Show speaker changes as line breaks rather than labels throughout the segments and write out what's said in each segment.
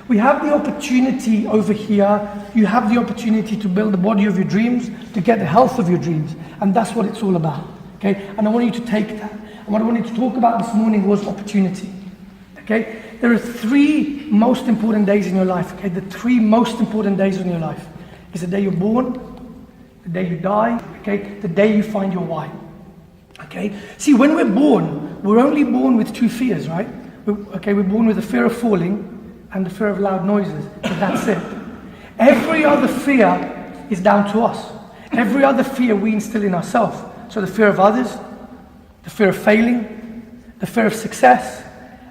We have the opportunity over here. You have the opportunity to build the body of your dreams, to get the health of your dreams. And that's what it's all about. Okay? And I want you to take that. And what I wanted to talk about this morning was opportunity. Okay? There are 3 most important days in your life. Okay? The 3 most important days in your life is the day you're born, the day you die, okay? The day you find your why. Okay? See, when we're born, we're only born with 2 fears, right? We're born with the fear of falling and the fear of loud noises. But that's it. Every other fear is down to us. Every other fear we instill in ourselves. So the fear of others, the fear of failing, the fear of success,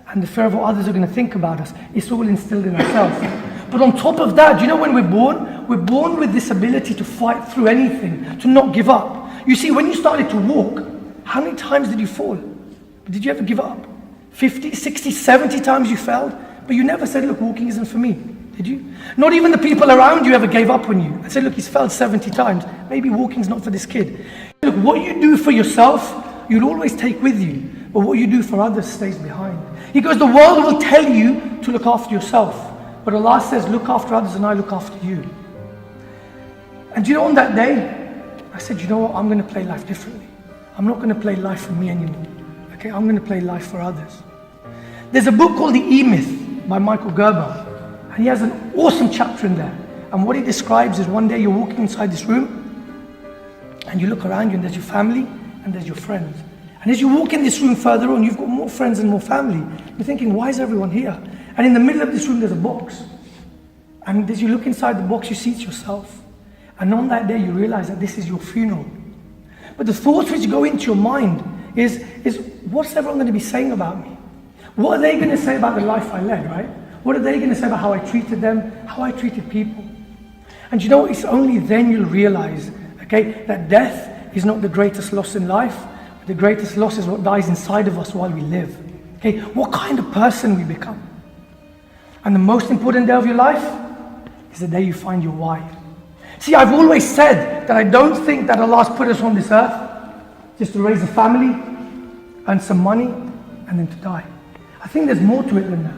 and the fear of what others are going to think about us. It's all instilled in ourselves. But on top of that, do you know when we're born with this ability to fight through anything, to not give up. You see, when you started to walk, how many times did you fall? Did you ever give up? 50, 60, 70 times you failed? But you never said, look, walking isn't for me, did you? Not even the people around you ever gave up on you and said, look, he's failed 70 times. Maybe walking's not for this kid. Look, what you do for yourself, you'll always take with you. But what you do for others stays behind. He goes, the world will tell you to look after yourself. But Allah says, look after others and I look after you. And you know, on that day, I said, you know what, I'm going to play life differently. I'm not going to play life for me anymore. Okay, I'm going to play life for others. There's a book called The E-Myth by Michael Gerber. And he has an awesome chapter in there. And what he describes is one day you're walking inside this room and you look around you and there's your family and there's your friends. And as you walk in this room further on, you've got more friends and more family. You're thinking, why is everyone here? And in the middle of this room, there's a box. And as you look inside the box, you see it's yourself. And on that day, you realize that this is your funeral. But the thoughts which go into your mind is what's everyone going to be saying about me? What are they going to say about the life I led, right? What are they going to say about how I treated them, how I treated people? And you know, it's only then you'll realize, okay, that death is not the greatest loss in life. But the greatest loss is what dies inside of us while we live. Okay, what kind of person we become. And the most important day of your life is the day you find your why. See, I've always said that I don't think that Allah's put us on this earth just to raise a family, earn some money, and then to die. I think there's more to it than that.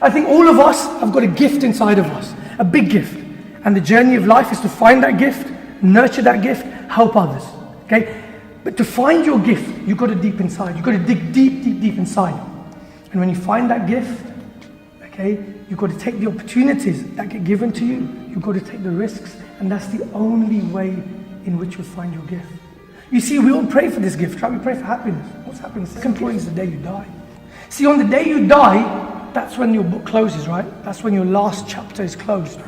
I think all of us have got a gift inside of us, a big gift. And the journey of life is to find that gift, nurture that gift, help others. Okay? But to find your gift, you've got to deep inside. You've got to dig deep, deep, deep inside. And when you find that gift, okay, you've got to take the opportunities that get given to you. You've got to take the risks. And that's the only way in which you'll find your gift. You see, we all pray for this gift, right? We pray for happiness. What's happiness? The second point is the day you die. See, on the day you die, that's when your book closes, right? That's when your last chapter is closed.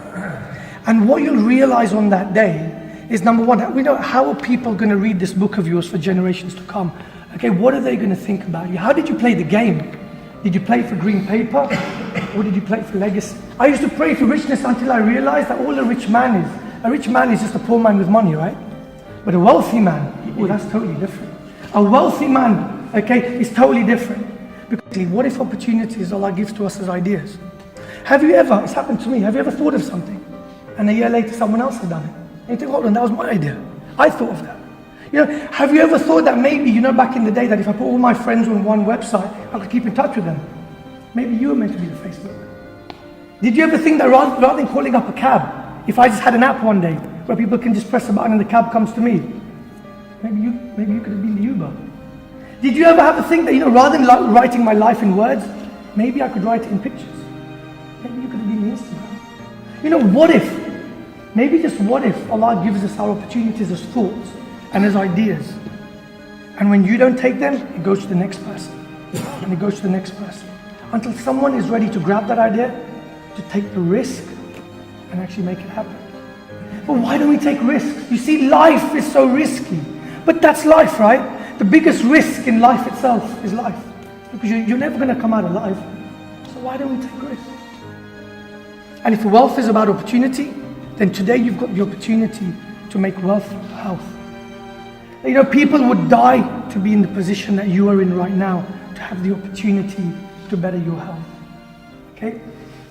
And what you'll realize on that day is, number one, we know how are people going to read this book of yours for generations to come? Okay, what are they going to think about you? How did you play the game? Did you play for green paper? Or did you play for legacy? I used to pray for richness until I realized that all a rich man is just a poor man with money, right? But a wealthy man, oh, that's totally different. A wealthy man, okay, is totally different. Because what if opportunities Allah gives to us as ideas? Have you ever, it's happened to me, have you ever thought of something and a year later someone else has done it? And you think, hold on, that was my idea. I thought of that. You know, have you ever thought that maybe, you know, back in the day that if I put all my friends on one website, I could keep in touch with them? Maybe you were meant to be the Facebook. Did you ever think that rather than calling up a cab, if I just had an app one day where people can just press a button and the cab comes to me, maybe you could have been the Uber. Did you ever have to think that, you know, rather than writing my life in words, maybe I could write it in pictures? Maybe you could have been the Instagram. You know, what if, maybe just what if Allah gives us our opportunities as thoughts and as ideas, and when you don't take them, it goes to the next person, and it goes to the next person, until someone is ready to grab that idea, to take the risk, and actually make it happen. But why don't we take risks? You see, life is so risky. But that's life, right? The biggest risk in life itself is life. Because you're never going to come out alive. So why don't we take risks? And if wealth is about opportunity, then today you've got the opportunity to make wealth health. You know, people would die to be in the position that you are in right now, to have the opportunity to better your health. Okay?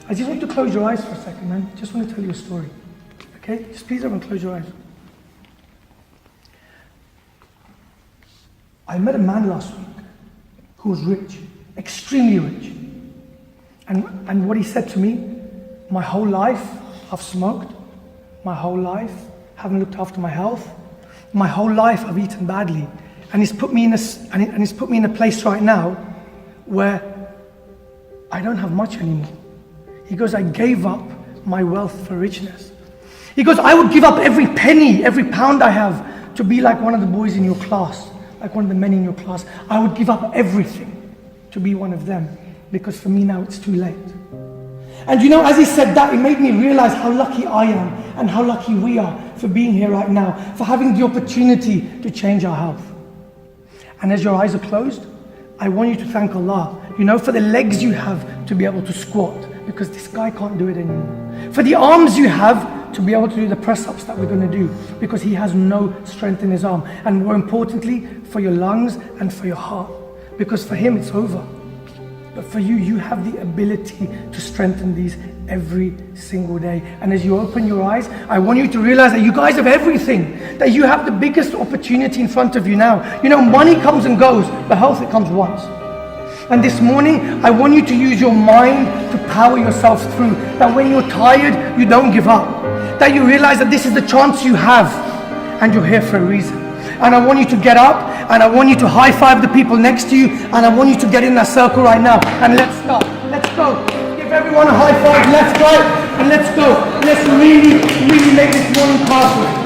I just want you to close your eyes for a second, man. Just want to tell you a story. Okay? Just please everyone close your eyes. I met a man last week who was rich, extremely rich. And what he said to me, My whole life, I've smoked. My whole life, haven't looked after my health. My whole life, I've eaten badly. And he's put me in a place right now where I don't have much anymore. He goes, I gave up my wealth for richness. He goes, I would give up every penny, every pound I have to be like one of the boys in your class, like one of the men in your class. I would give up everything to be one of them, because for me now it's too late. And you know, as he said that, it made me realize how lucky I am and how lucky we are for being here right now, for having the opportunity to change our health. And as your eyes are closed, I want you to thank Allah, you know, for the legs you have to be able to squat, because this guy can't do it anymore. For the arms you have to be able to do the press-ups that we're going to do, because he has no strength in his arm. And more importantly, for your lungs and for your heart, because for him it's over. But for you, you have the ability to strengthen these every single day. And as you open your eyes, I want you to realize that you guys have everything, that you have the biggest opportunity in front of you now. You know, money comes and goes, but health, it comes once. And this morning, I want you to use your mind to power yourself through. That when you're tired, you don't give up. That you realize that this is the chance you have, and you're here for a reason. And I want you to get up, and I want you to high five the people next to you, and I want you to get in that circle right now. And let's start. Let's go. Give everyone a high five, left, right, and let's go. Let's really, really make this morning powerful.